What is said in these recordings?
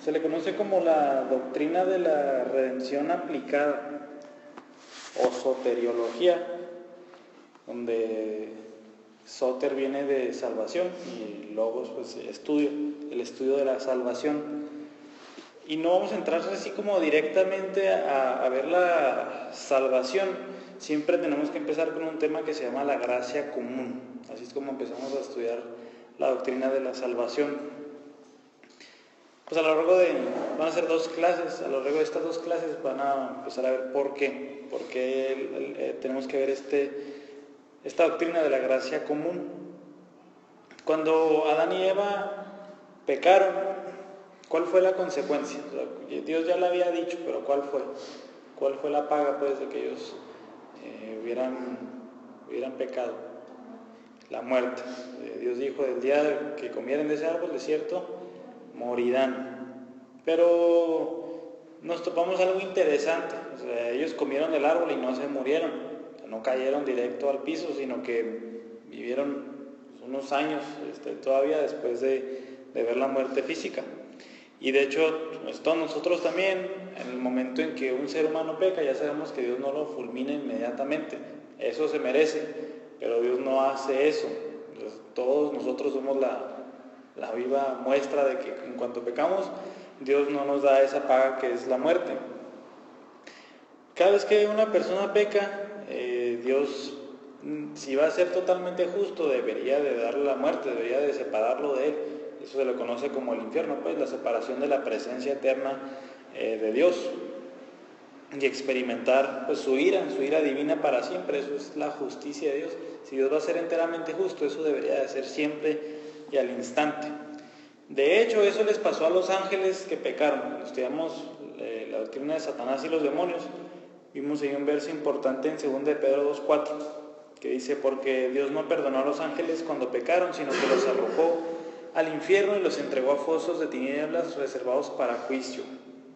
Se le conoce como la doctrina de la redención aplicada o soteriología, donde soter viene de salvación y logos pues el estudio de la salvación. Y no vamos a entrar así como directamente a ver la salvación. Siempre tenemos que empezar con un tema que se llama la gracia común. Así es como empezamos a estudiar la doctrina de la salvación. Pues a lo largo van a ser 2 clases, a lo largo de estas 2 clases van a empezar a ver por qué tenemos que ver esta doctrina de la gracia común. Cuando Adán y Eva pecaron, ¿cuál fue la consecuencia? O sea, Dios ya lo había dicho, pero ¿cuál fue? ¿Cuál fue la paga pues de que ellos hubieran pecado? La muerte. Dios dijo, el día que comieran de ese árbol, de cierto, morirán. Pero nos topamos algo interesante. O sea, ellos comieron del árbol y no se murieron. O sea, no cayeron directo al piso, sino que vivieron unos años todavía después de ver la muerte física. Y de hecho, todos nosotros también, en el momento en que un ser humano peca, ya sabemos que Dios no lo fulmina inmediatamente. Eso se merece, pero Dios no hace eso. Entonces, todos nosotros somos la viva muestra de que en cuanto pecamos, Dios no nos da esa paga que es la muerte. Cada vez que una persona peca, Dios, si va a ser totalmente justo, debería de darle la muerte, debería de separarlo de él. Eso se le conoce como el infierno, pues la separación de la presencia eterna de Dios y experimentar pues su ira divina para siempre. Eso es la justicia de Dios. Si Dios va a ser enteramente justo, eso debería de ser siempre y al instante. De hecho, eso les pasó a los ángeles que pecaron. Cuando estudiamos la doctrina de Satanás y los demonios, vimos ahí un verso importante en 2 de Pedro 2:4, que dice, porque Dios no perdonó a los ángeles cuando pecaron, sino que los arrojó al infierno y los entregó a fosos de tinieblas reservados para juicio.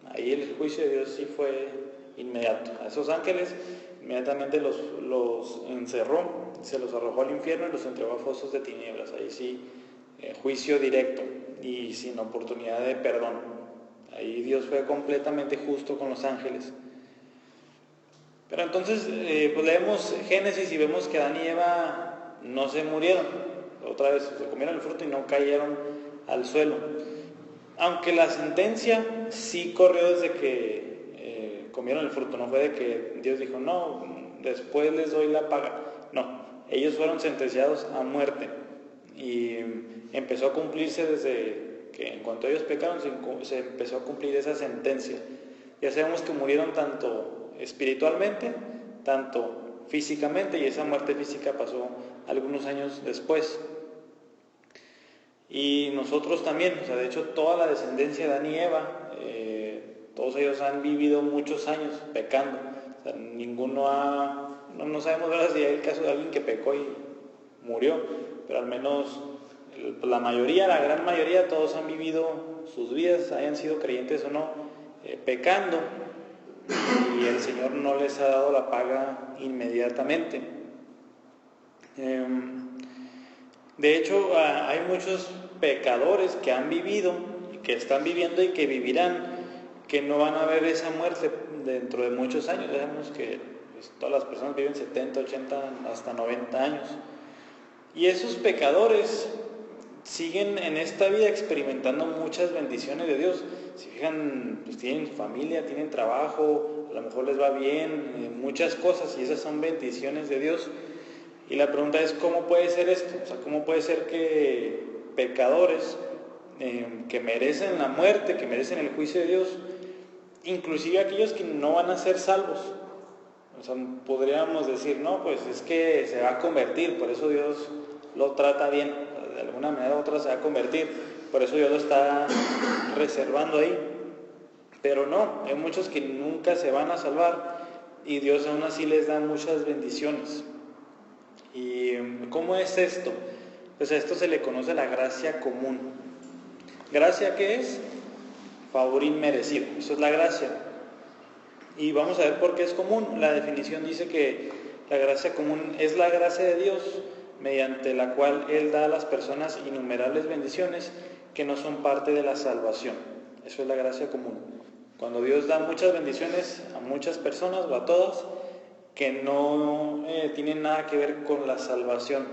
Ahí el juicio de Dios sí fue inmediato. A esos ángeles inmediatamente los encerró, se los arrojó al infierno y los entregó a fosos de tinieblas. Ahí sí, juicio directo y sin oportunidad de perdón. Ahí Dios fue completamente justo con los ángeles. Pero entonces pues leemos Génesis y vemos que Adán y Eva no se murieron. Otra vez se comieron el fruto y no cayeron al suelo. Aunque la sentencia sí corrió desde que comieron el fruto. No fue de que Dios dijo, no, después les doy la paga. No, ellos fueron sentenciados a muerte. Y empezó a cumplirse desde que en cuanto ellos pecaron se empezó a cumplir esa sentencia. Ya sabemos que murieron tanto espiritualmente, tanto físicamente, y esa muerte física pasó algunos años después. Y nosotros también, o sea, de hecho toda la descendencia de Adán y Eva, todos ellos han vivido muchos años pecando. O sea, no sabemos ahora si hay el caso de alguien que pecó y murió, pero al menos la gran mayoría, todos han vivido sus vidas, hayan sido creyentes o no, pecando, y el Señor no les ha dado la paga inmediatamente. De hecho, hay muchos pecadores que han vivido, que están viviendo y que vivirán, que no van a ver esa muerte dentro de muchos años. Sabemos que pues, todas las personas viven 70, 80, hasta 90 años. Y esos pecadores siguen en esta vida experimentando muchas bendiciones de Dios. Si fijan, pues tienen familia, tienen trabajo, a lo mejor les va bien, muchas cosas, y esas son bendiciones de Dios. Y la pregunta es, ¿cómo puede ser esto? O sea, ¿cómo puede ser que pecadores que merecen la muerte, que merecen el juicio de Dios, inclusive aquellos que no van a ser salvos? O sea, podríamos decir, no, pues es que se va a convertir, por eso Dios lo trata bien, de alguna manera u otra se va a convertir, por eso Dios lo está reservando ahí. Pero no, hay muchos que nunca se van a salvar y Dios aún así les da muchas bendiciones. ¿Y cómo es esto? Pues a esto se le conoce la gracia común. ¿Gracia qué es? Favor inmerecido, eso es la gracia. Y vamos a ver por qué es común. La definición dice que la gracia común es la gracia de Dios, mediante la cual Él da a las personas innumerables bendiciones que no son parte de la salvación. Eso es la gracia común. Cuando Dios da muchas bendiciones a muchas personas o a todas que no tienen nada que ver con la salvación.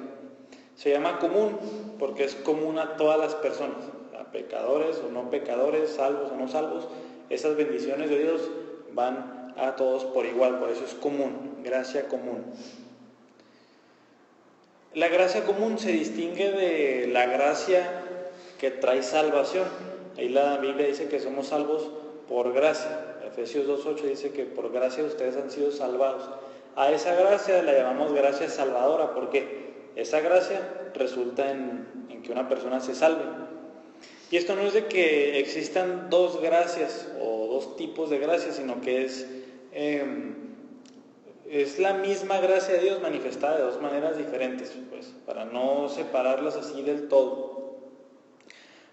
Se llama común porque es común a todas las personas, a pecadores o no pecadores, salvos o no salvos. Esas bendiciones de Dios van a todos por igual, por eso es común, gracia común. La gracia común se distingue de la gracia que trae salvación. Ahí la Biblia dice que somos salvos por gracia. Efesios 2:8 dice que por gracia ustedes han sido salvados. A esa gracia la llamamos gracia salvadora, porque esa gracia resulta en que una persona se salve. Y esto no es de que existan dos gracias o dos tipos de gracias, sino que es la misma gracia de Dios manifestada de dos maneras diferentes, pues, para no separarlas así del todo.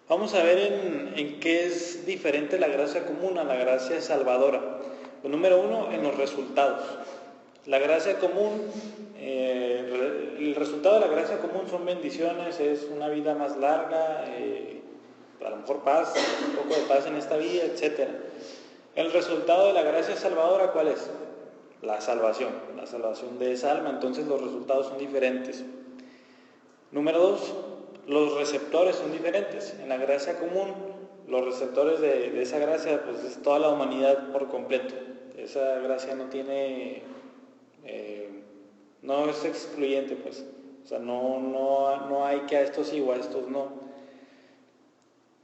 Vamos a ver en qué es diferente la gracia común a la gracia salvadora. Pues, número uno, en los resultados. La gracia común, el resultado de la gracia común son bendiciones, es una vida más larga, a lo mejor paz, un poco de paz en esta vida, etc. El resultado de la gracia salvadora, ¿cuál es? La salvación de esa alma. Entonces los resultados son diferentes. Número dos, los receptores son diferentes. En la gracia común, los receptores de esa gracia, pues es toda la humanidad por completo. Esa gracia no tiene, no es excluyente, pues. O sea, no hay que a estos sí o a estos no.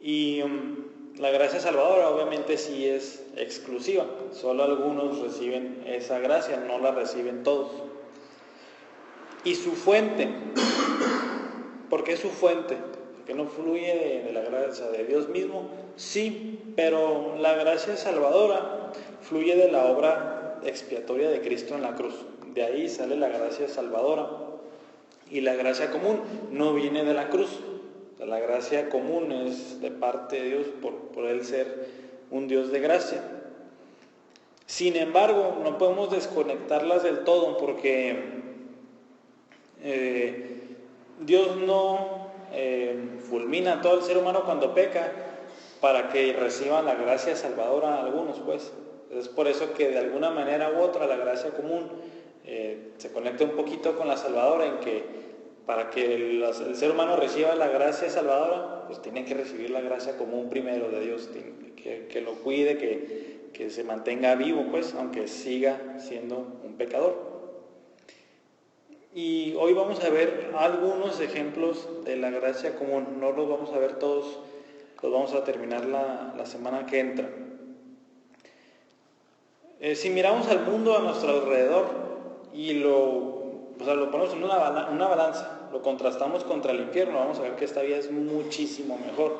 Y la gracia salvadora obviamente sí es exclusiva. Solo algunos reciben esa gracia, no la reciben todos. Y su fuente. ¿Por qué su fuente? Porque no fluye de la gracia de Dios mismo. Sí, pero la gracia salvadora fluye de la obra expiatoria de Cristo en la cruz. De ahí sale la gracia salvadora. Y la gracia común no viene de la cruz. O sea, la gracia común es de parte de Dios por Él ser un Dios de gracia. Sin embargo, no podemos desconectarlas del todo porque Dios no fulmina a todo el ser humano cuando peca para que reciban la gracia salvadora a algunos, pues. Es por eso que de alguna manera u otra la gracia común se conecta un poquito con la salvadora, en que para que el ser humano reciba la gracia salvadora, pues tiene que recibir la gracia común primero de Dios, que lo cuide, que se mantenga vivo, pues, aunque siga siendo un pecador. Y hoy vamos a ver algunos ejemplos de la gracia común. No los vamos a ver todos, los vamos a terminar la semana que entra. Si miramos al mundo a nuestro alrededor y lo ponemos en una balanza, lo contrastamos contra el infierno, vamos a ver que esta vida es muchísimo mejor.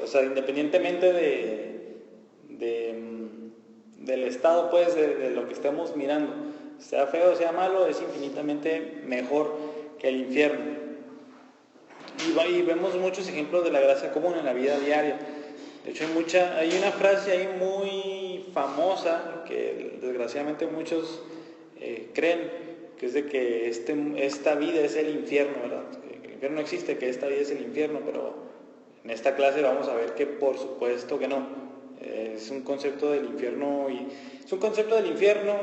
O sea, independientemente del estado, pues, de lo que estemos mirando, sea feo, sea malo, es infinitamente mejor que el infierno. Y vemos muchos ejemplos de la gracia común en la vida diaria. De hecho, hay una frase ahí muy famosa que desgraciadamente muchos creen, que es de que esta vida es el infierno, ¿verdad? Que el infierno no existe, que esta vida es el infierno, pero en esta clase vamos a ver que por supuesto que no. Es un concepto del infierno,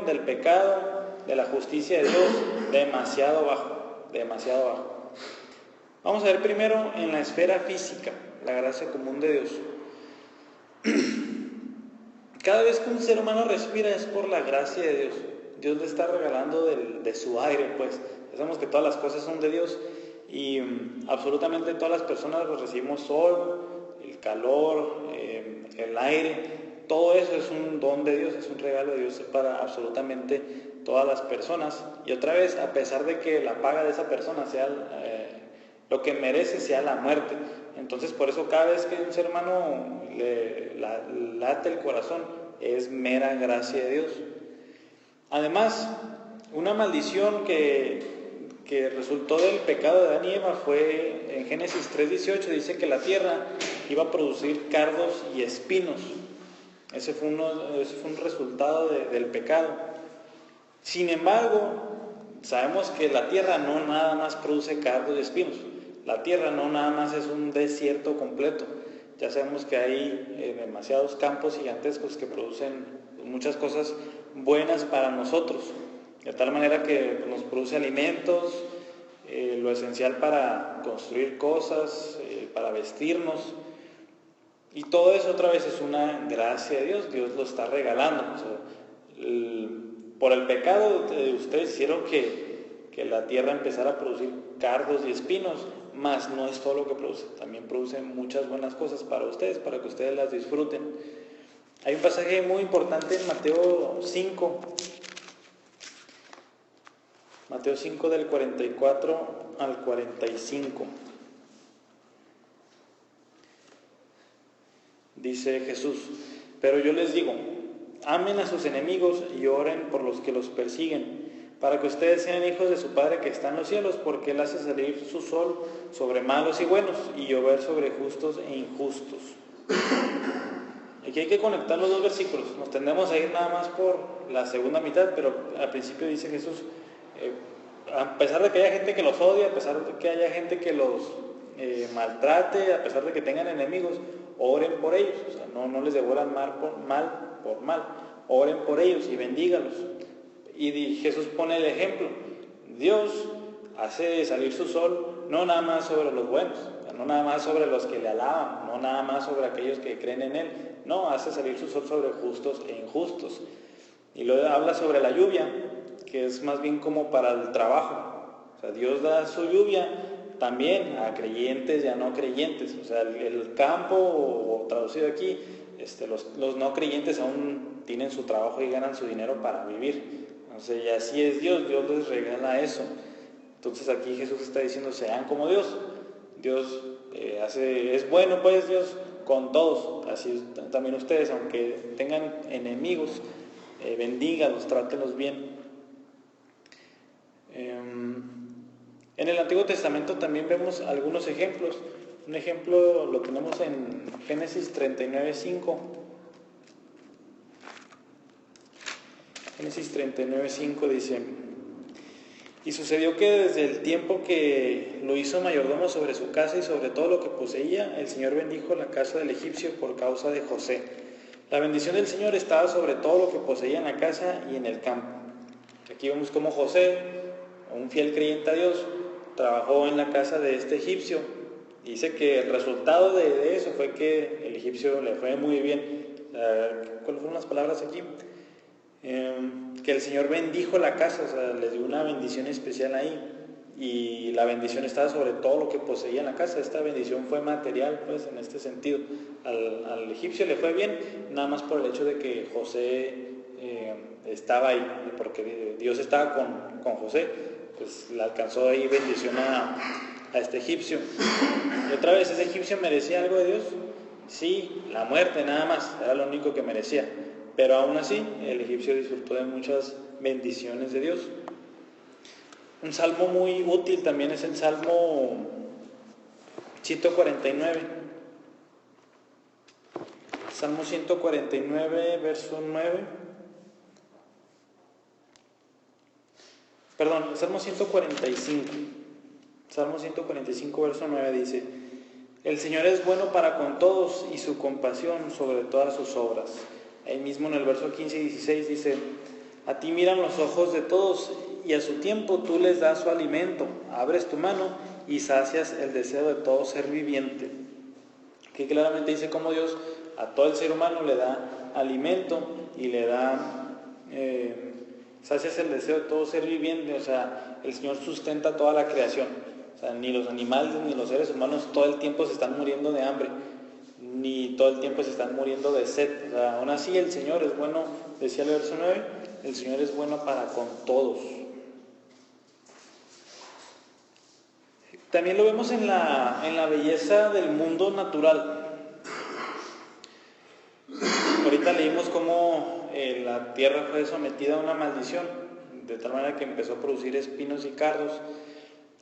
del pecado, de la justicia de Dios, demasiado bajo. Vamos a ver primero en la esfera física, la gracia común de Dios. Cada vez que un ser humano respira es por la gracia de Dios. Dios le está regalando de su aire, pues. Sabemos que todas las cosas son de Dios y absolutamente todas las personas recibimos sol, el calor, el aire. Todo eso es un don de Dios, es un regalo de Dios para absolutamente todas las personas. Y otra vez, a pesar de que la paga de esa persona sea lo que merece, sea la muerte. Entonces, por eso cada vez que un ser humano le late el corazón, es mera gracia de Dios. Además, una maldición que resultó del pecado de Adán y Eva fue, en Génesis 3:18, dice que la tierra iba a producir cardos y espinos. Ese fue un resultado del pecado. Sin embargo, sabemos que la tierra no nada más produce cardos y espinos. La tierra no nada más es un desierto completo. Ya sabemos que hay demasiados campos gigantescos que producen muchas cosas buenas para nosotros, de tal manera que nos produce alimentos, lo esencial para construir cosas, para vestirnos, y todo eso otra vez es una gracia de Dios. Dios lo está regalando. O sea, por el pecado de ustedes hicieron que la tierra empezara a producir cardos y espinos, mas no es todo lo que produce, también produce muchas buenas cosas para ustedes, para que ustedes las disfruten. Hay un pasaje muy importante en Mateo 5, del 44 al 45. Dice Jesús: pero yo les digo, amen a sus enemigos y oren por los que los persiguen, para que ustedes sean hijos de su Padre que está en los cielos, porque Él hace salir su sol sobre malos y buenos, y llover sobre justos e injustos. Aquí hay que conectar los dos versículos. Nos tendemos a ir nada más por la segunda mitad, pero al principio dice Jesús, a pesar de que haya gente que los odia, a pesar de que haya gente que los maltrate, a pesar de que tengan enemigos, oren por ellos. O sea, no les devuelvan mal por mal. Oren por ellos y bendígalos. Y Jesús pone el ejemplo. Dios hace salir su sol no nada más sobre los buenos, no nada más sobre los que le alaban, no nada más sobre aquellos que creen en Él. No, hace salir su sol sobre justos e injustos. Y luego habla sobre la lluvia, que es más bien como para el trabajo. O sea, Dios da su lluvia también a creyentes y a no creyentes. O sea, el campo, o traducido aquí, los no creyentes aún tienen su trabajo y ganan su dinero para vivir. Entonces, y así es Dios les regala eso. Entonces aquí Jesús está diciendo, sean como Dios. Dios es bueno, pues Dios con todos. Así también ustedes, aunque tengan enemigos, bendígalos, trátenlos bien. En el Antiguo Testamento también vemos algunos ejemplos. Un ejemplo lo tenemos en Génesis 39:5. Génesis 39:5 dice: y sucedió que desde el tiempo que lo hizo mayordomo sobre su casa y sobre todo lo que poseía, el Señor bendijo la casa del egipcio por causa de José. La bendición del Señor estaba sobre todo lo que poseía en la casa y en el campo. Aquí vemos cómo José, un fiel creyente a Dios, trabajó en la casa de este egipcio. Dice que el resultado de eso fue que el egipcio le fue muy bien. ¿Cuáles fueron las palabras aquí? Que el Señor bendijo la casa, o sea, le dio una bendición especial ahí, y la bendición estaba sobre todo lo que poseía en la casa. Esta bendición fue material, pues, en este sentido. Al egipcio le fue bien, nada más por el hecho de que José estaba ahí, porque Dios estaba con José, pues le alcanzó ahí bendición a este egipcio. Y otra vez, ¿ese egipcio merecía algo de Dios? Sí, la muerte nada más, era lo único que merecía. Pero aún así, el egipcio disfrutó de muchas bendiciones de Dios. Un salmo muy útil también es el Salmo 149. Salmo 149, verso 9. Perdón, Salmo 145. Salmo 145, verso 9 dice: el Señor es bueno para con todos y su compasión sobre todas sus obras. Ahí mismo en el verso 15 y 16 dice: a ti miran los ojos de todos y a su tiempo tú les das su alimento. Abres tu mano y sacias el deseo de todo ser viviente. Aquí claramente dice cómo Dios a todo el ser humano le da alimento y le da, sacias el deseo de todo ser viviente. O sea, el Señor sustenta toda la creación. O sea, ni los animales ni los seres humanos todo el tiempo se están muriendo de hambre, ni todo el tiempo se están muriendo de sed. O sea, aún así el Señor es bueno, decía el verso 9, el Señor es bueno para con todos. También lo vemos en la belleza del mundo natural. Ahorita leímos cómo la tierra fue sometida a una maldición, de tal manera que empezó a producir espinos y cardos.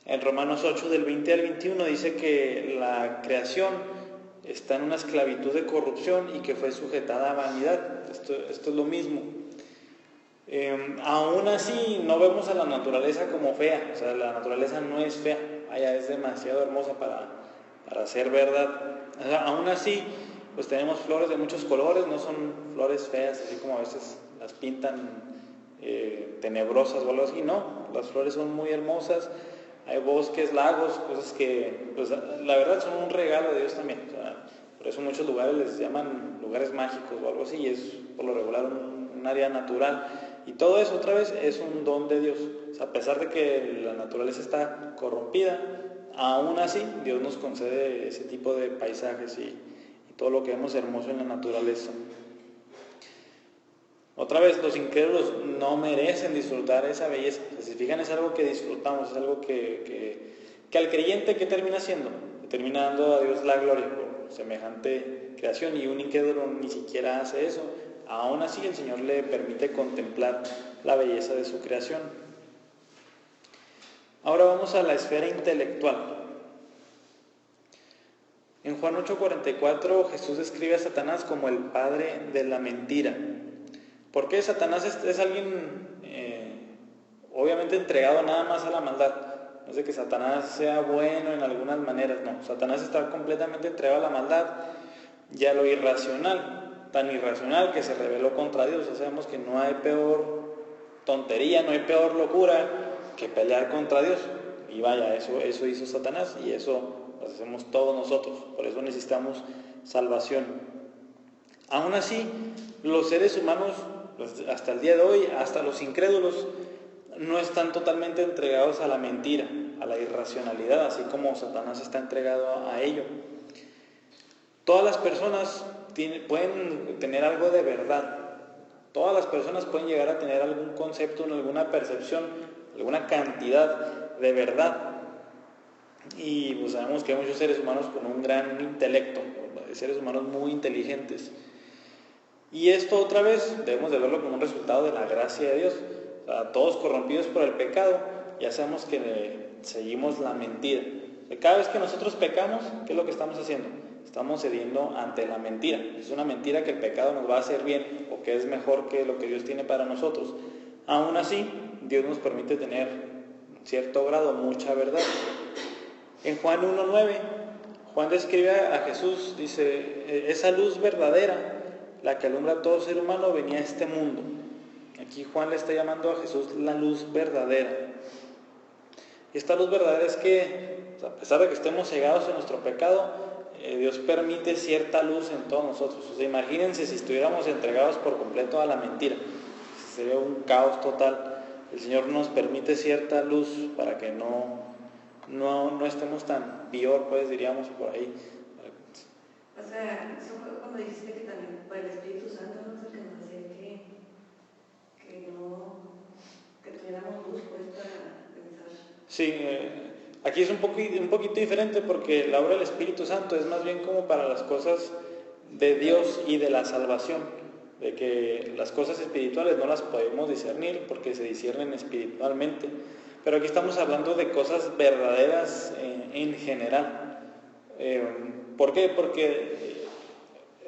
En Romanos 8, del 20 al 21, dice que la creación está en una esclavitud de corrupción y que fue sujetada a vanidad. Esto es lo mismo. Aún así, no vemos a la naturaleza como fea. O sea, la naturaleza no es fea. Es demasiado hermosa para ser verdad. O sea, aún así, pues tenemos flores de muchos colores, no son flores feas, así como a veces las pintan tenebrosas o algo así, no, las flores son muy hermosas, hay bosques, lagos, cosas que, pues la verdad son un regalo de Dios también, o sea, por eso muchos lugares les llaman lugares mágicos o algo así, y es por lo regular un área natural, y todo eso otra vez es un don de Dios, o sea, a pesar de que la naturaleza está corrompida, aún así Dios nos concede ese tipo de paisajes y todo lo que vemos hermoso en la naturaleza. Otra vez, los incrédulos no merecen disfrutar esa belleza. Si se fijan, es algo que disfrutamos, es algo que al creyente, ¿qué termina haciendo? Que termina dando a Dios la gloria por semejante creación, y un incrédulo ni siquiera hace eso. Aún así, el Señor le permite contemplar la belleza de su creación. Ahora vamos a la esfera intelectual. En Juan 8:44, Jesús describe a Satanás como el padre de la mentira. ¿Por qué? Satanás es alguien obviamente entregado nada más a la maldad. No es de que Satanás sea bueno en algunas maneras, no. Satanás está completamente entregado a la maldad y a lo irracional, tan irracional que se rebeló contra Dios. Ya sabemos que no hay peor tontería, no hay peor locura que pelear contra Dios. Y vaya, eso hizo Satanás, y eso lo hacemos todos nosotros. Por eso necesitamos salvación. Aún así, los seres humanos, pues, hasta el día de hoy, hasta los incrédulos, no están totalmente entregados a la mentira, a la irracionalidad, así como Satanás está entregado a ello. Todas las personas pueden tener algo de verdad. Todas las personas pueden llegar a tener algún concepto, alguna percepción, alguna cantidad de verdad. Y pues sabemos que hay muchos seres humanos con un gran intelecto, seres humanos muy inteligentes. Y esto otra vez debemos de verlo como un resultado de la gracia de Dios. O sea, todos corrompidos por el pecado, ya sabemos que seguimos la mentira. O sea, cada vez que nosotros pecamos, ¿qué es lo que estamos haciendo? Estamos cediendo ante la mentira. Es una mentira que el pecado nos va a hacer bien, o que es mejor que lo que Dios tiene para nosotros. Aún así, Dios nos permite tener cierto grado, mucha verdad. En Juan 1:9, Juan describe a Jesús, dice, esa luz verdadera, la que alumbra a todo ser humano, venía a este mundo. Aquí Juan le está llamando a Jesús la luz verdadera. Y esta luz verdadera es que, a pesar de que estemos cegados en nuestro pecado, Dios permite cierta luz en todos nosotros. O sea, imagínense si estuviéramos entregados por completo a la mentira. Sería un caos total. El Señor nos permite cierta luz para que no estemos tan peor, pues diríamos por ahí. O sea, eso fue cuando dijiste que también por el Espíritu Santo no es el que nos hacía que tuviéramos luz pues para pensar. Sí, aquí es un poquito diferente, porque la obra del Espíritu Santo es más bien como para las cosas de Dios y de la salvación, de que las cosas espirituales no las podemos discernir porque se disciernen espiritualmente, pero aquí estamos hablando de cosas verdaderas en general. ¿Por qué? Porque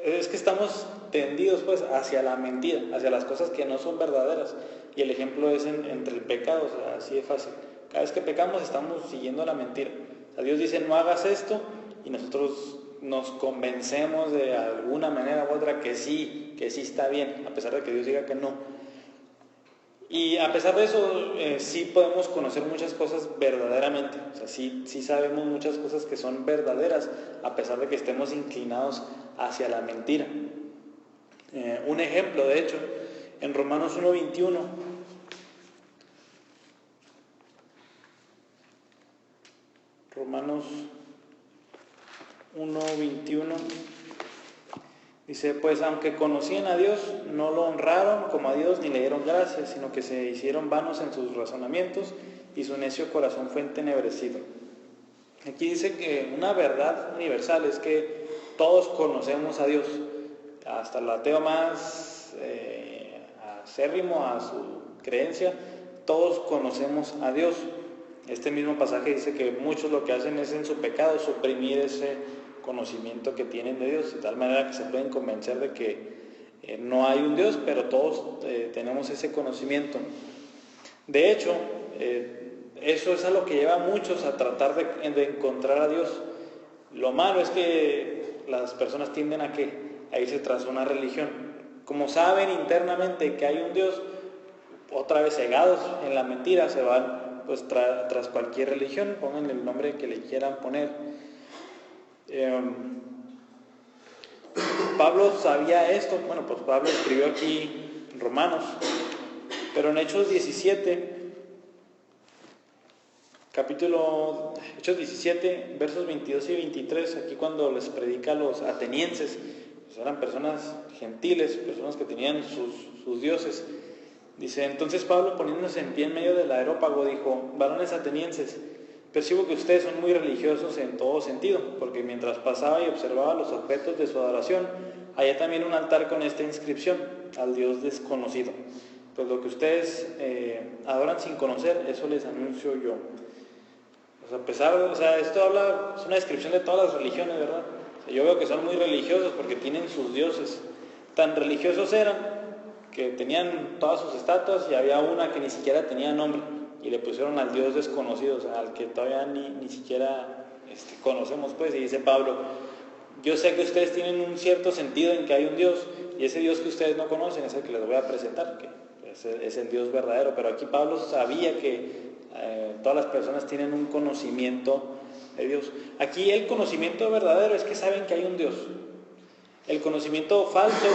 es que estamos tendidos pues hacia la mentira, hacia las cosas que no son verdaderas, y el ejemplo es entre el pecado. O sea, así de fácil. Cada vez que pecamos estamos siguiendo la mentira. O sea, Dios dice no hagas esto, y nosotros nos convencemos de alguna manera u otra que sí está bien, a pesar de que Dios diga que no. Y a pesar de eso, sí podemos conocer muchas cosas verdaderamente. O sea, sí sabemos muchas cosas que son verdaderas, a pesar de que estemos inclinados hacia la mentira. Un ejemplo, de hecho, en Romanos 1:21. Romanos 1:21 dice, pues aunque conocían a Dios, no lo honraron como a Dios ni le dieron gracias, sino que se hicieron vanos en sus razonamientos y su necio corazón fue entenebrecido. Aquí dice que una verdad universal es que todos conocemos a Dios, hasta el ateo más acérrimo a su creencia, todos conocemos a Dios. Este mismo pasaje dice que muchos lo que hacen es en su pecado suprimir ese conocimiento que tienen de Dios, de tal manera que se pueden convencer de que no hay un Dios, pero todos tenemos ese conocimiento. De hecho, eso es a lo que lleva a muchos a tratar de encontrar a Dios. Lo malo es que las personas tienden a ¿qué? A irse tras una religión. Como saben internamente que hay un Dios, otra vez cegados en la mentira, se van pues tras cualquier religión, pongan el nombre que le quieran poner. Pablo sabía esto, bueno, pues Pablo escribió aquí en Romanos, pero en Hechos 17, Hechos 17, versos 22 y 23, aquí cuando les predica a los atenienses, pues eran personas gentiles, personas que tenían sus dioses. Dice, entonces Pablo, poniéndose en pie en medio del areópago, dijo, varones atenienses, percibo que ustedes son muy religiosos en todo sentido, porque mientras pasaba y observaba los objetos de su adoración, había también un altar con esta inscripción, al Dios desconocido. Pues lo que ustedes adoran sin conocer, eso les anuncio yo. Esto es una descripción de todas las religiones, ¿verdad? Yo veo que son muy religiosos porque tienen sus dioses. Tan religiosos eran que tenían todas sus estatuas y había una que ni siquiera tenía nombre y le pusieron al Dios desconocido, o sea, al que todavía ni siquiera conocemos, pues. Y dice Pablo, yo sé que ustedes tienen un cierto sentido en que hay un Dios, y ese Dios que ustedes no conocen es el que les voy a presentar, que es el Dios verdadero. Pero aquí Pablo sabía que todas las personas tienen un conocimiento de Dios. Aquí el conocimiento verdadero es que saben que hay un Dios. El conocimiento falso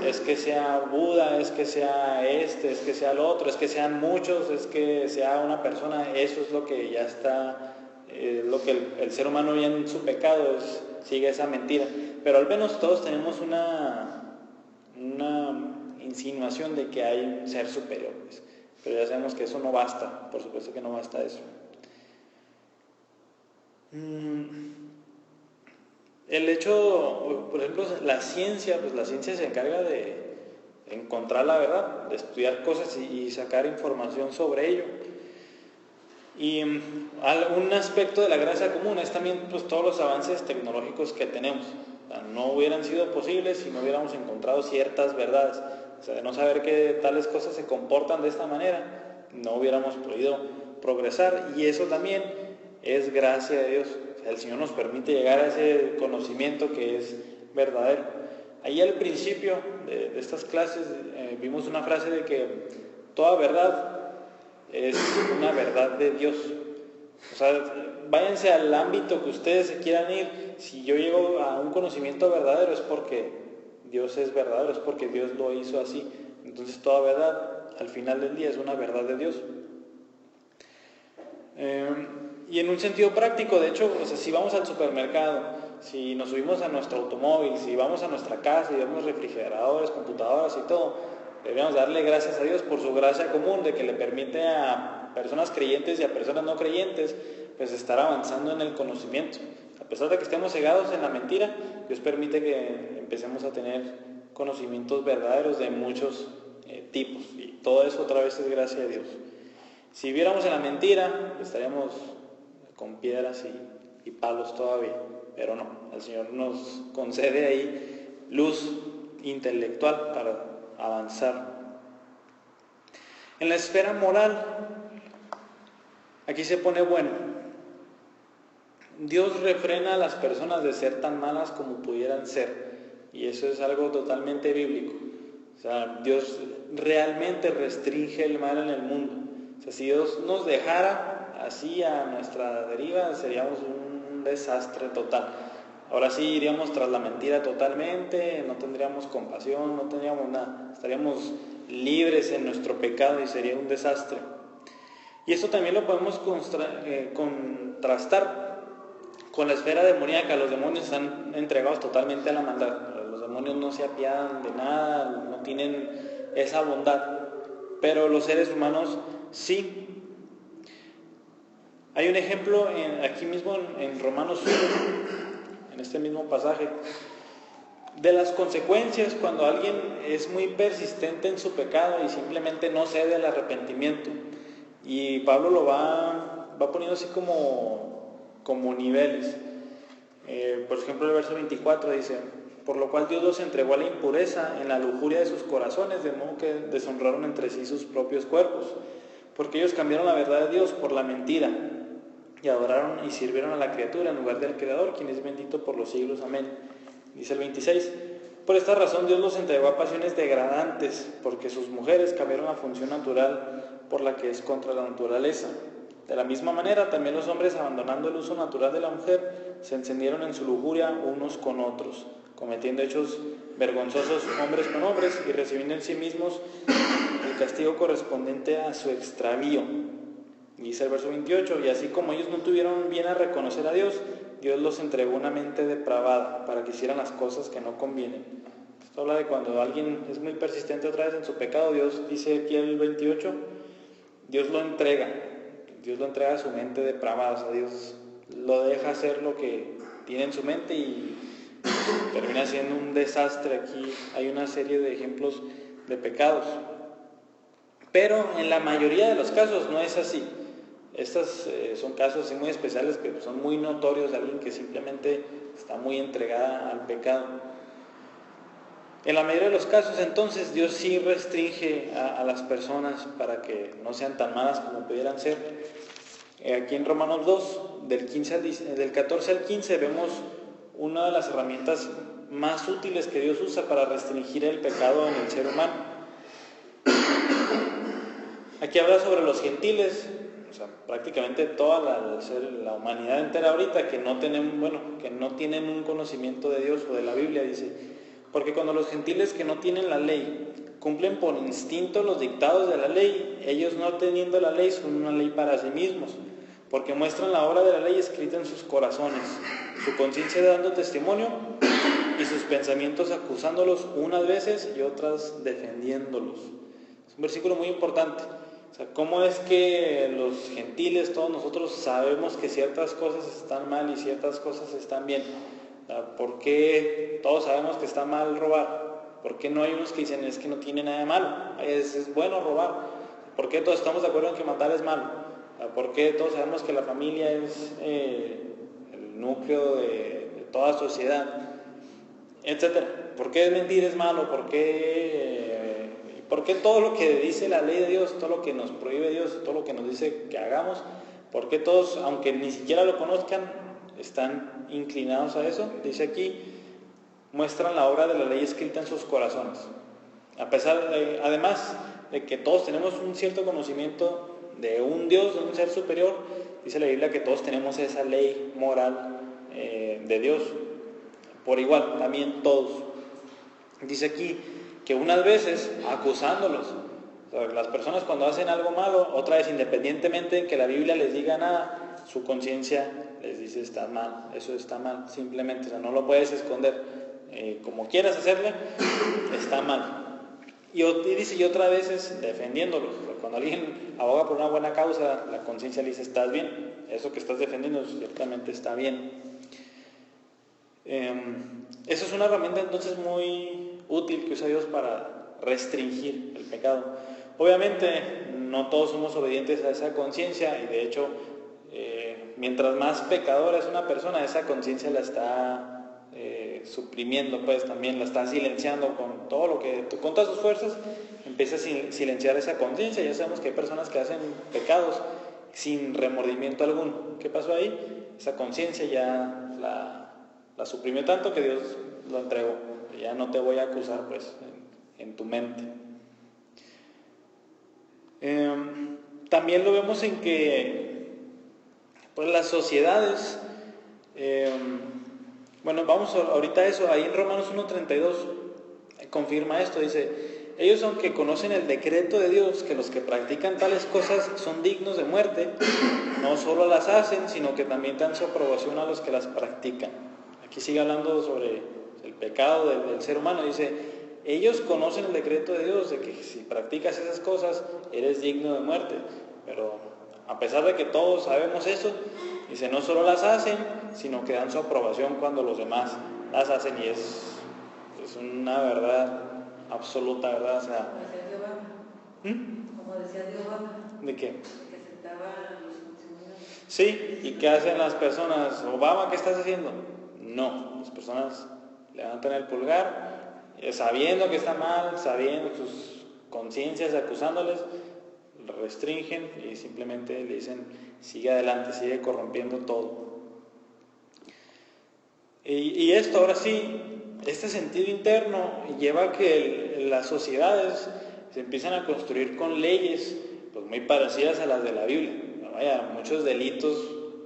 es que sea Buda, es que sea es que sea lo otro, es que sean muchos, es que sea una persona. Eso es lo que ya está, lo que el ser humano ya en su pecado sigue esa mentira. Pero al menos todos tenemos una insinuación de que hay un ser superior, pues. Pero ya sabemos que eso no basta, por supuesto que no basta eso. El hecho, por ejemplo, la ciencia se encarga de encontrar la verdad, de estudiar cosas y sacar información sobre ello. Y un aspecto de la gracia común es también pues, todos los avances tecnológicos que tenemos. O sea, no hubieran sido posibles si no hubiéramos encontrado ciertas verdades. O sea, de no saber que tales cosas se comportan de esta manera, no hubiéramos podido progresar. Y eso también es gracia de Dios. O sea, el Señor nos permite llegar a ese conocimiento que es verdadero. Ahí al principio de estas clases vimos una frase de que toda verdad es una verdad de Dios. O sea, váyanse al ámbito que ustedes se quieran ir. Si yo llego a un conocimiento verdadero es porque Dios es verdadero, es porque Dios lo hizo así. Entonces toda verdad al final del día es una verdad de Dios. Y en un sentido práctico, de hecho, o sea, si vamos al supermercado, si nos subimos a nuestro automóvil, si vamos a nuestra casa y vemos refrigeradores, computadoras y todo, deberíamos darle gracias a Dios por su gracia común de que le permite a personas creyentes y a personas no creyentes pues estar avanzando en el conocimiento. A pesar de que estemos cegados en la mentira, Dios permite que empecemos a tener conocimientos verdaderos de muchos tipos, y todo eso otra vez es gracia de Dios. Si viéramos en la mentira, estaríamos con piedras y palos todavía, pero no, el Señor nos concede ahí luz intelectual para avanzar. En la esfera moral, aquí se pone bueno. Dios refrena a las personas de ser tan malas como pudieran ser, y eso es algo totalmente bíblico. O sea, Dios realmente restringe el mal en el mundo. O sea, si Dios nos dejara así a nuestra deriva, seríamos un desastre total. Ahora sí iríamos tras la mentira totalmente, no tendríamos compasión, no tendríamos nada. Estaríamos libres en nuestro pecado y sería un desastre. Y esto también lo podemos contrastar con la esfera demoníaca. Los demonios están entregados totalmente a la maldad. Los demonios no se apiadan de nada, no tienen esa bondad. Pero los seres humanos sí. Hay un ejemplo aquí mismo en Romanos 1, en este mismo pasaje, de las consecuencias cuando alguien es muy persistente en su pecado y simplemente no cede al arrepentimiento. Y Pablo lo va poniendo así como niveles. Por ejemplo, el verso 24 dice: por lo cual Dios los entregó a la impureza en la lujuria de sus corazones, de modo que deshonraron entre sí sus propios cuerpos, porque ellos cambiaron la verdad de Dios por la mentira, y adoraron y sirvieron a la criatura en lugar del Creador, quien es bendito por los siglos. Amén. Dice el 26, por esta razón Dios los entregó a pasiones degradantes, porque sus mujeres cambiaron la función natural por la que es contra la naturaleza. De la misma manera, también los hombres, abandonando el uso natural de la mujer, se encendieron en su lujuria unos con otros, cometiendo hechos vergonzosos hombres con hombres y recibiendo en sí mismos el castigo correspondiente a su extravío. Dice el verso 28, y así como ellos no tuvieron bien a reconocer a Dios, Dios los entregó una mente depravada para que hicieran las cosas que no convienen. Esto habla de cuando alguien es muy persistente otra vez en su pecado. Dios dice aquí el 28, Dios lo entrega a su mente depravada. O sea, Dios lo deja hacer lo que tiene en su mente y termina siendo un desastre. Aquí hay una serie de ejemplos de pecados, pero en la mayoría de los casos no es así. Estos son casos muy especiales que son muy notorios de alguien que simplemente está muy entregada al pecado. En la mayoría de los casos, entonces, Dios sí restringe a las personas para que no sean tan malas como pudieran ser. Aquí en Romanos 2, del 14 al 15, vemos una de las herramientas más útiles que Dios usa para restringir el pecado en el ser humano. Aquí habla sobre los gentiles, o sea, prácticamente toda la humanidad entera ahorita que no tienen un conocimiento de Dios o de la Biblia, dice, porque cuando los gentiles que no tienen la ley cumplen por instinto los dictados de la ley, ellos no teniendo la ley son una ley para sí mismos, porque muestran la obra de la ley escrita en sus corazones, su conciencia dando testimonio y sus pensamientos acusándolos unas veces y otras defendiéndolos. Es un versículo muy importante. O sea, ¿cómo es que los gentiles, todos nosotros, sabemos que ciertas cosas están mal y ciertas cosas están bien? O sea, ¿por qué todos sabemos que está mal robar? ¿Por qué no hay unos que dicen es que no tiene nada de malo? Es bueno robar. ¿Por qué todos estamos de acuerdo en que matar es malo? ¿Por qué todos sabemos que la familia es el núcleo de toda sociedad? Etcétera. ¿Por qué mentir es malo? ¿Por qué todo lo que dice la ley de Dios, todo lo que nos prohíbe Dios, todo lo que nos dice que hagamos, por qué todos, aunque ni siquiera lo conozcan, están inclinados a eso? Dice aquí, muestran la obra de la ley escrita en sus corazones. Además de que todos tenemos un cierto conocimiento de un Dios, de un ser superior, dice la Biblia que todos tenemos esa ley moral de Dios, por igual, también todos. Dice aquí que unas veces acusándolos, o sea, las personas cuando hacen algo malo, otra vez independientemente de que la Biblia les diga nada, su conciencia les dice está mal, eso está mal, simplemente, o sea, no lo puedes esconder, como quieras hacerle, está mal. Y dice, y otra vez es defendiéndolos. O sea, cuando alguien aboga por una buena causa, la conciencia le dice estás bien, eso que estás defendiendo ciertamente está bien. Eso es una herramienta entonces muy útil que usa Dios para restringir el pecado. Obviamente no todos somos obedientes a esa conciencia y de hecho mientras más pecadora es una persona, esa conciencia la está suprimiendo, pues también la está silenciando con todo lo que, con todas sus fuerzas, empieza a silenciar esa conciencia. Ya sabemos que hay personas que hacen pecados sin remordimiento alguno. ¿Qué pasó ahí? Esa conciencia ya la suprimió tanto que Dios lo entregó. Ya no te voy a acusar pues en tu mente. También lo vemos en que pues las sociedades, vamos ahorita a eso, ahí en Romanos 1:32 confirma esto, dice, ellos aunque conocen el decreto de Dios, que los que practican tales cosas son dignos de muerte, no solo las hacen, sino que también dan su aprobación a los que las practican. Aquí sigue hablando sobre el pecado del ser humano, dice, ellos conocen el decreto de Dios, de que si practicas esas cosas, eres digno de muerte, pero a pesar de que todos sabemos eso, dice, no solo las hacen, sino que dan su aprobación cuando los demás las hacen, y es una verdad absoluta, ¿verdad? O sea, como decía de Obama. ¿De qué? Que aceptaba los funcionarios. Sí, ¿y qué hacen las personas? Obama, ¿qué estás haciendo? No, las personas levantan el pulgar, sabiendo que está mal, sabiendo sus conciencias acusándoles, lo restringen y simplemente le dicen, sigue adelante, sigue corrompiendo todo. Y esto ahora sí este sentido interno lleva a que las sociedades se empiezan a construir con leyes pues muy parecidas a las de la Biblia. Vaya, muchos delitos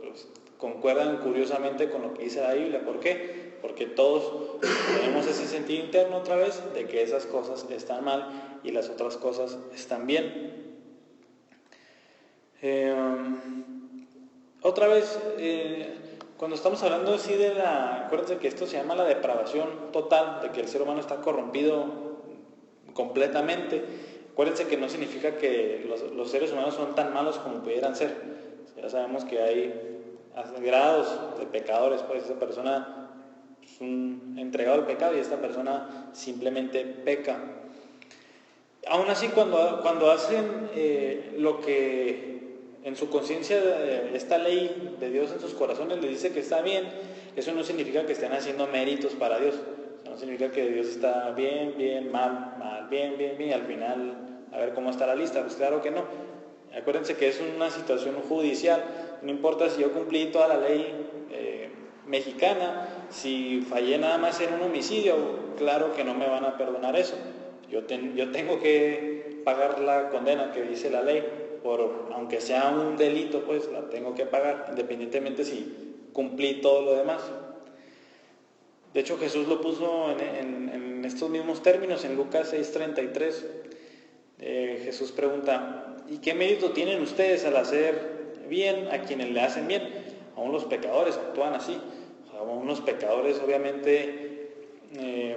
pues, concuerdan curiosamente con lo que dice la Biblia. ¿Por qué? Porque todos tenemos ese sentido interno otra vez de que esas cosas están mal y las otras cosas están bien. Otra vez, cuando estamos hablando así acuérdense que esto se llama la depravación total, de que el ser humano está corrompido completamente. Acuérdense que no significa que los seres humanos son tan malos como pudieran ser. Ya sabemos que hay grados de pecadores, pues esa persona es un entregado al pecado y esta persona simplemente peca. Aún así, cuando hacen lo que en su conciencia esta ley de Dios en sus corazones les dice que está bien, eso no significa que estén haciendo méritos para Dios. No significa que Dios está bien, mal, bien, y al final a ver cómo está la lista. Pues claro que no. Acuérdense que es una situación judicial. No importa si yo cumplí toda la ley mexicana, si fallé nada más en un homicidio, claro que no me van a perdonar eso. Yo tengo que pagar la condena que dice la ley, aunque sea un delito, pues la tengo que pagar, independientemente si cumplí todo lo demás. De hecho, Jesús lo puso en estos mismos términos, en Lucas 6:33. Jesús pregunta, ¿y qué mérito tienen ustedes al hacer bien a quienes le hacen bien? Aún los pecadores actúan así. O sea, aún los pecadores obviamente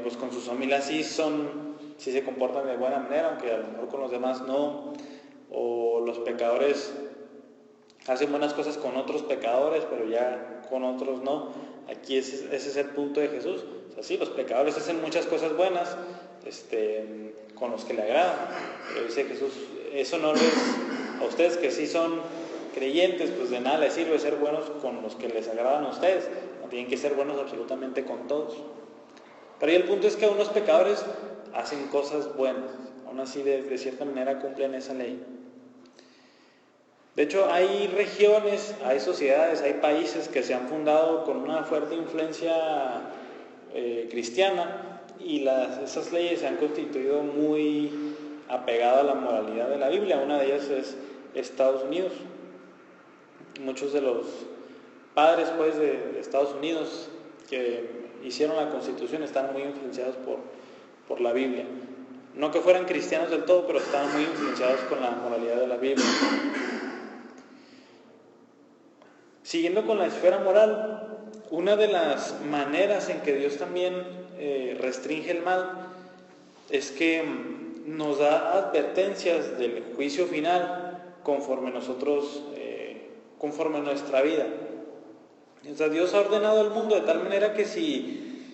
pues con sus familias sí se comportan de buena manera, aunque a lo mejor con los demás no. O los pecadores hacen buenas cosas con otros pecadores, pero ya con otros no. Aquí ese es el punto de Jesús. O sea, sí, los pecadores hacen muchas cosas buenas con los que le agradan, pero dice Jesús, eso no a ustedes que sí son creyentes, pues de nada les sirve ser buenos con los que les agradan a ustedes, no tienen que ser buenos absolutamente con todos. Pero ahí el punto es que unos pecadores hacen cosas buenas, aún así de cierta manera cumplen esa ley. De hecho, hay regiones, hay sociedades, hay países que se han fundado con una fuerte influencia cristiana y esas leyes se han constituido muy apegadas a la moralidad de la Biblia. Una de ellas es Estados Unidos. Muchos de los padres pues, de Estados Unidos que hicieron la Constitución están muy influenciados por la Biblia. No que fueran cristianos del todo, pero estaban muy influenciados con la moralidad de la Biblia. Siguiendo con la esfera moral, una de las maneras en que Dios también restringe el mal es que nos da advertencias del juicio final conforme nuestra vida. O sea, Dios ha ordenado el mundo de tal manera que si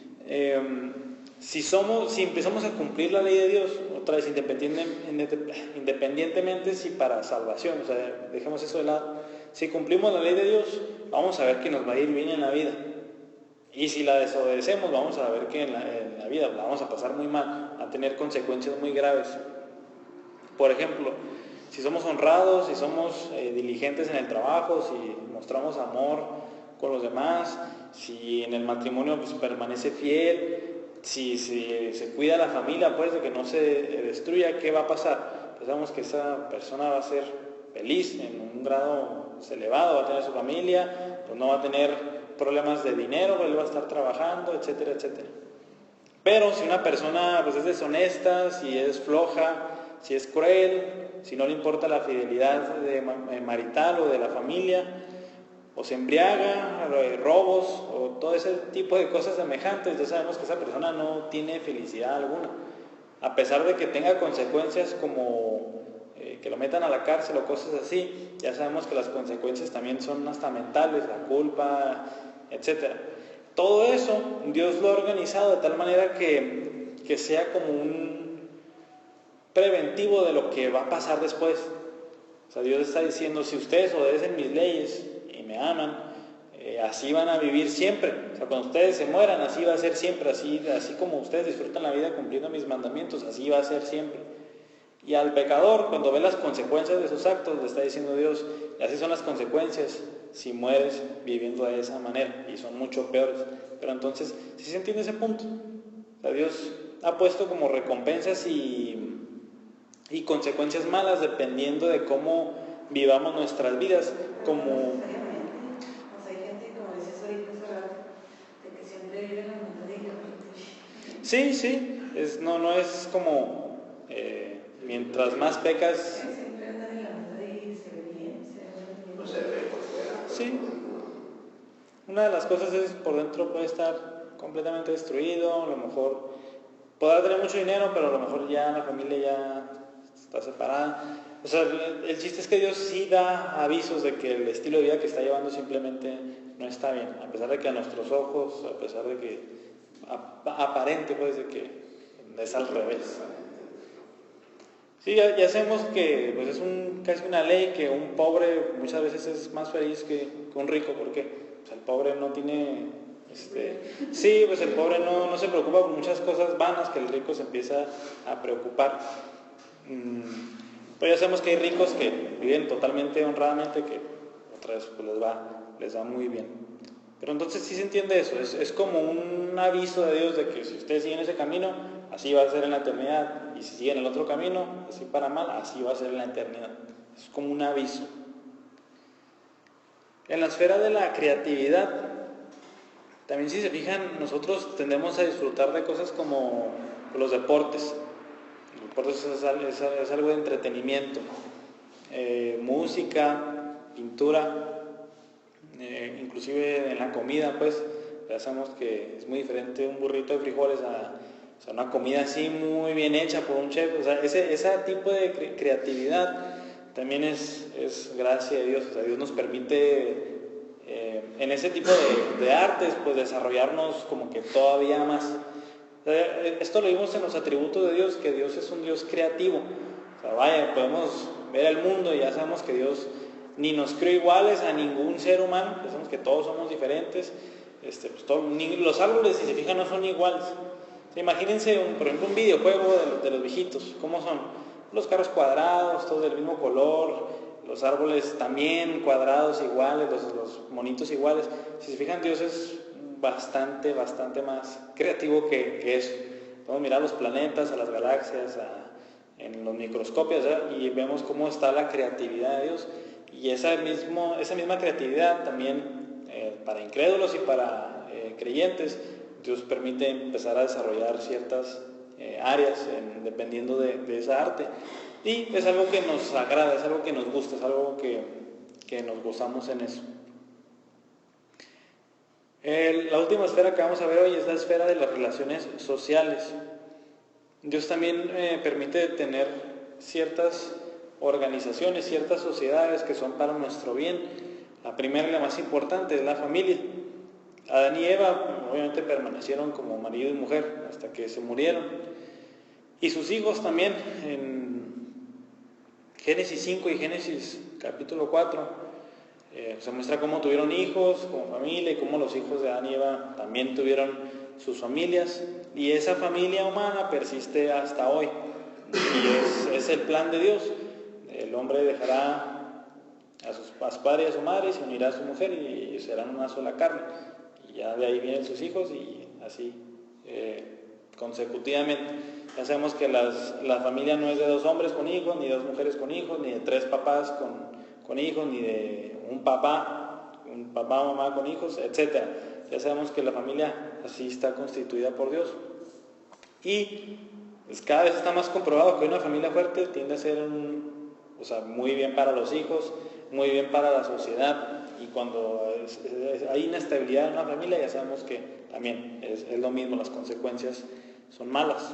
empezamos a cumplir la ley de Dios, otra vez independientemente si para salvación, o sea, dejemos eso de lado, si cumplimos la ley de Dios, vamos a ver que nos va a ir bien en la vida. Y si la desobedecemos, vamos a ver que en la vida la vamos a pasar muy mal, a tener consecuencias muy graves. Por ejemplo, si somos honrados, si somos diligentes en el trabajo, si mostramos amor con los demás, si en el matrimonio pues, permanece fiel, si se cuida la familia pues de que no se destruya, ¿qué va a pasar? Pues sabemos que esa persona va a ser feliz en un grado elevado, va a tener su familia, pues no va a tener problemas de dinero, él va a estar trabajando, etcétera, etcétera. Pero si una persona pues, es deshonesta, si es floja, si es cruel, si no le importa la fidelidad marital o de la familia, o se embriaga, robos, o todo ese tipo de cosas semejantes, ya sabemos que esa persona no tiene felicidad alguna. A pesar de que tenga consecuencias como que lo metan a la cárcel o cosas así, ya sabemos que las consecuencias también son hasta mentales, la culpa, etc. Todo eso Dios lo ha organizado de tal manera que sea como un preventivo de lo que va a pasar después. O sea, Dios está diciendo, si ustedes obedecen mis leyes y me aman, así van a vivir siempre. O sea, cuando ustedes se mueran, así va a ser siempre, así como ustedes disfrutan la vida cumpliendo mis mandamientos, así va a ser siempre. Y al pecador, cuando ve las consecuencias de sus actos, le está diciendo Dios, y así son las consecuencias si mueres viviendo de esa manera, y son mucho peores. Pero entonces, ¿sí se entiende ese punto? Dios ha puesto como recompensas y consecuencias malas dependiendo de cómo vivamos nuestras vidas. Como Necesariamente. O sea, hay gente, como decías ahorita hace rato, de que siempre vive en la montaña y sí, no es como mientras más pecas. siempre andan en la montaña y se ve bien, No se ve por fuera. Sí, una de las cosas es por dentro puede estar completamente destruido, a lo mejor podrá tener mucho dinero, pero a lo mejor ya la familia ya está separada. O sea, el chiste es que Dios sí da avisos de que el estilo de vida que está llevando simplemente no está bien, a pesar de que a nuestros ojos, a pesar de que aparente pues de que es al revés. Sí, ya sabemos que pues es casi una ley que un pobre muchas veces es más feliz que un rico. ¿Por qué? O sea, el pobre no tiene sí, pues el pobre no se preocupa por muchas cosas vanas que el rico se empieza a preocupar. Pero ya sabemos que hay ricos que viven totalmente honradamente, que otra vez pues les va muy bien. Pero entonces sí se entiende eso, es como un aviso de Dios de que si ustedes siguen ese camino, así va a ser en la eternidad, y si siguen el otro camino, así para mal, así va a ser en la eternidad. Es como un aviso. En la esfera de la creatividad, también si se fijan, nosotros tendemos a disfrutar de cosas como los deportes. Los deportes es algo de entretenimiento, música, pintura, inclusive en la comida, pues ya sabemos que es muy diferente un burrito de frijoles a una comida así muy bien hecha por un chef. O sea, ese tipo de creatividad también es gracia de Dios. O sea, Dios nos permite en ese tipo de artes pues desarrollarnos como que todavía más. O sea, esto lo vimos en los atributos de Dios, que Dios es un Dios creativo. O sea, vaya, podemos ver el mundo y ya sabemos que Dios ni nos creó iguales a ningún ser humano, pensamos que todos somos diferentes, pues ni los árboles, si se fijan, no son iguales. O sea, imagínense, por ejemplo, un videojuego de los viejitos, ¿cómo son? Los carros cuadrados, todos del mismo color, los árboles también cuadrados iguales, los monitos iguales. Si se fijan, Dios es bastante más creativo que eso. Podemos mirar los planetas, a las galaxias, en los microscopios, ¿verdad? Y vemos cómo está la creatividad de Dios. Y esa misma creatividad también para incrédulos y para creyentes, Dios permite empezar a desarrollar ciertas áreas dependiendo de esa arte. Y es algo que nos agrada, es algo que nos gusta, es algo que nos gozamos en eso. La última esfera que vamos a ver hoy es la esfera de las relaciones sociales. Dios también permite tener ciertas organizaciones, ciertas sociedades que son para nuestro bien. La primera y la más importante es la familia. Adán y Eva obviamente permanecieron como marido y mujer hasta que se murieron. Y sus hijos también, en Génesis 5 y Génesis capítulo 4, se muestra cómo tuvieron hijos como familia y cómo los hijos de Adán y Eva también tuvieron sus familias. Y esa familia humana persiste hasta hoy. Y es el plan de Dios. El hombre dejará a su padre y a su madre y se unirá a su mujer y serán una sola carne. Y ya de ahí vienen sus hijos y así consecutivamente. Ya sabemos que la familia no es de dos hombres con hijos, ni de dos mujeres con hijos, ni de tres papás con hijos, ni de un papá, mamá con hijos, etc. Ya sabemos que la familia así está constituida por Dios. Y pues cada vez está más comprobado que una familia fuerte tiende a ser muy bien para los hijos, muy bien para la sociedad. Y cuando hay inestabilidad en una familia, ya sabemos que también es lo mismo, las consecuencias son malas.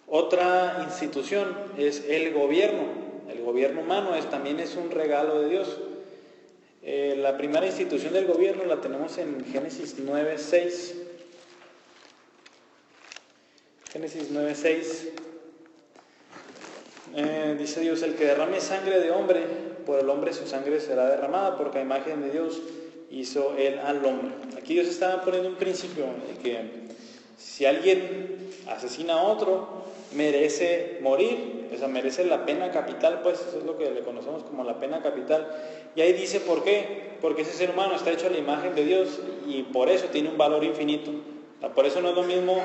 Otra institución es el gobierno. El gobierno humano también es un regalo de Dios. La primera institución del gobierno la tenemos en Génesis 9:6. Génesis 9:6. Dice Dios: el que derrame sangre de hombre, por el hombre su sangre será derramada, porque a imagen de Dios hizo él al hombre. Aquí Dios estaba poniendo un principio de que si alguien asesina a otro, merece morir, o sea, merece la pena capital, pues eso es lo que le conocemos como la pena capital. Y ahí dice por qué, porque ese ser humano está hecho a la imagen de Dios y por eso tiene un valor infinito. Por eso no es lo mismo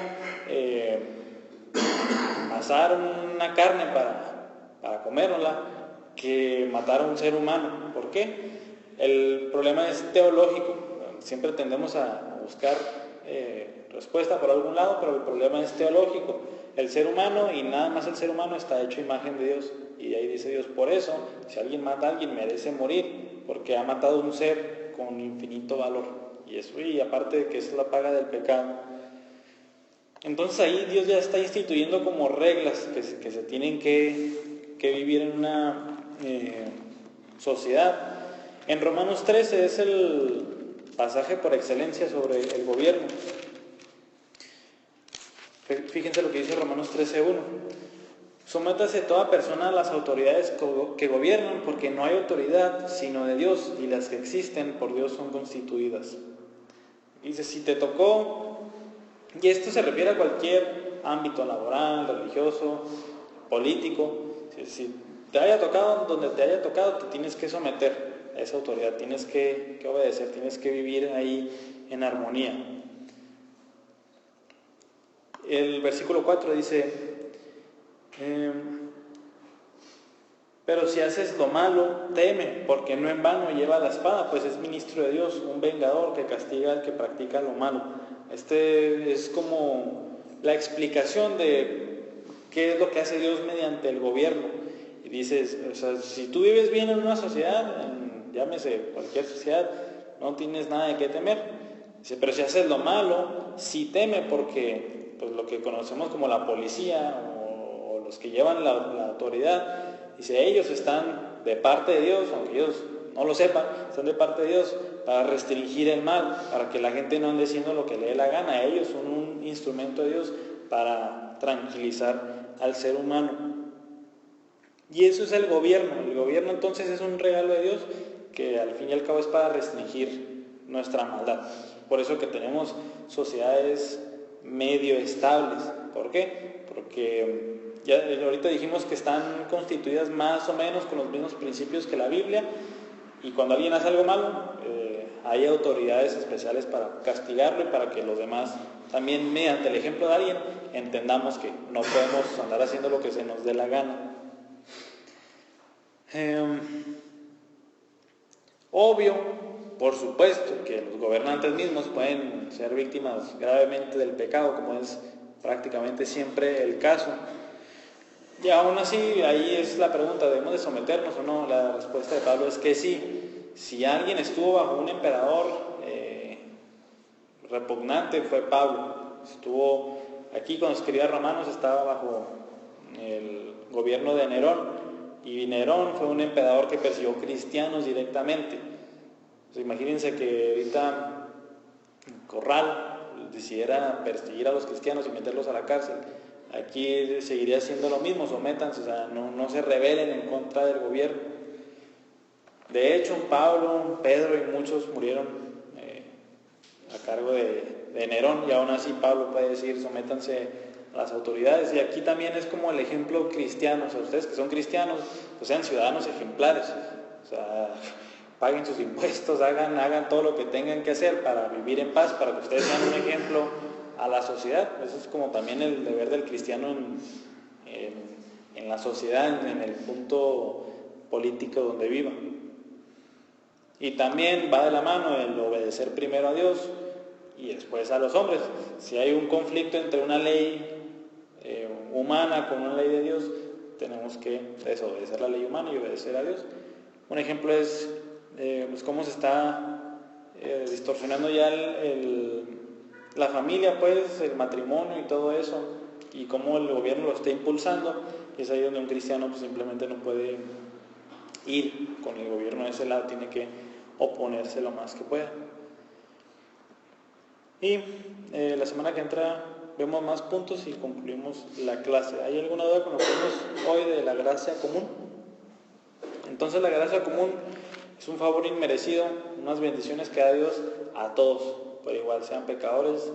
asar una carne para comérnosla que matar a un ser humano. ¿Por qué? El problema es teológico. Siempre tendemos a buscar respuesta por algún lado, pero el problema es teológico. El ser humano, y nada más el ser humano, está hecho imagen de Dios. Y ahí dice Dios, por eso, si alguien mata a alguien, merece morir, porque ha matado a un ser con infinito valor. Y eso, y aparte de que es la paga del pecado. Entonces ahí Dios ya está instituyendo como reglas que se tienen que vivir en una sociedad. En Romanos 13 es el pasaje por excelencia sobre el gobierno. Fíjense lo que dice Romanos 13:1. Sométase toda persona a las autoridades que gobiernan, porque no hay autoridad sino de Dios, y las que existen por Dios son constituidas. Dice, si te tocó, y esto se refiere a cualquier ámbito laboral, religioso, político, si te haya tocado, donde te haya tocado, te tienes que someter a esa autoridad, tienes que obedecer, tienes que vivir ahí en armonía. El versículo 4 dice, pero si haces lo malo, teme, porque no en vano lleva la espada, pues es ministro de Dios, un vengador que castiga al que practica lo malo. Este es como la explicación de qué es lo que hace Dios mediante el gobierno. Y dices, o sea, si tú vives bien en una sociedad, llámese cualquier sociedad, no tienes nada de qué temer. Dice, pero si haces lo malo, sí teme, porque pues, lo que conocemos como la policía o los que llevan la autoridad, dice, ellos están de parte de Dios, aunque ellos no lo sepan, están de parte de Dios para restringir el mal, para que la gente no ande haciendo lo que le dé la gana. Ellos son un instrumento de Dios para tranquilizar al ser humano. Y eso es el gobierno. El gobierno entonces es un regalo de Dios que al fin y al cabo es para restringir nuestra maldad. Por eso que tenemos sociedades medio estables. ¿Por qué? Porque ya ahorita dijimos que están constituidas más o menos con los mismos principios que la Biblia, y cuando alguien hace algo malo, hay autoridades especiales para castigarlo y para que los demás también, mediante el ejemplo de alguien, entendamos que no podemos andar haciendo lo que se nos dé la gana. Obvio, por supuesto, que los gobernantes mismos pueden ser víctimas gravemente del pecado, como es prácticamente siempre el caso. Y aún así, ahí es la pregunta, ¿debemos de someternos o no? La respuesta de Pablo es que sí. Si alguien estuvo bajo un emperador repugnante, fue Pablo. Estuvo aquí cuando escribía Romanos, estaba bajo el gobierno de Nerón. Y Nerón fue un emperador que persiguió cristianos directamente. Entonces, imagínense que ahorita Corral decidiera perseguir a los cristianos y meterlos a la cárcel. Aquí seguiría siendo lo mismo, sométanse, o sea, no se rebelen en contra del gobierno. De hecho, Pablo, Pedro y muchos murieron a cargo de Nerón, y aún así Pablo puede decir, sométanse a las autoridades. Y aquí también es como el ejemplo cristiano, o sea, ustedes que son cristianos, pues sean ciudadanos ejemplares, o sea, paguen sus impuestos, hagan todo lo que tengan que hacer para vivir en paz, para que ustedes sean un ejemplo a la sociedad. Eso es como también el deber del cristiano en la sociedad, en el punto político donde viva. Y también va de la mano el obedecer primero a Dios y después a los hombres. Si hay un conflicto entre una ley humana con una ley de Dios, tenemos que desobedecer la ley humana y obedecer a Dios. Un ejemplo es pues cómo se está distorsionando ya la familia, pues, el matrimonio y todo eso, y cómo el gobierno lo está impulsando. Y es ahí donde un cristiano pues, simplemente no puede ir con el gobierno de ese lado, tiene que oponerse lo más que pueda. Y la semana que entra vemos más puntos y concluimos la clase. ¿Hay alguna duda con lo que vemos hoy de la gracia común? Entonces la gracia común es un favor inmerecido, unas bendiciones que da Dios a todos, por igual sean pecadores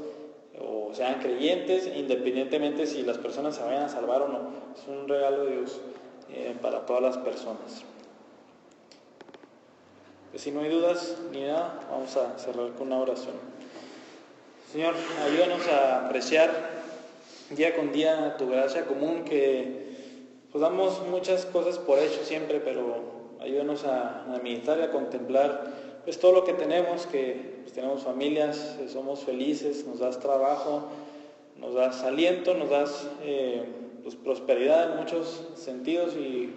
o sean creyentes, independientemente si las personas se vayan a salvar o no. Es un regalo de Dios para todas las personas. Pues si no hay dudas ni nada, vamos a cerrar con una oración. Señor, ayúdanos a apreciar día con día tu gracia común, que pues damos muchas cosas por hecho siempre, pero ayúdanos a meditar y a contemplar pues todo lo que tenemos, que pues, tenemos familias, somos felices, nos das trabajo, nos das aliento, nos das pues, prosperidad en muchos sentidos, y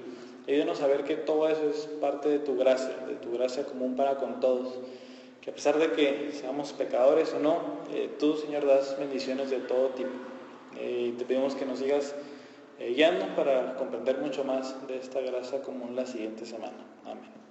ayúdanos a ver que todo eso es parte de tu gracia común para con todos. Que a pesar de que seamos pecadores o no, tú, Señor, das bendiciones de todo tipo. Y te pedimos que nos sigas guiando para comprender mucho más de esta gracia común la siguiente semana. Amén.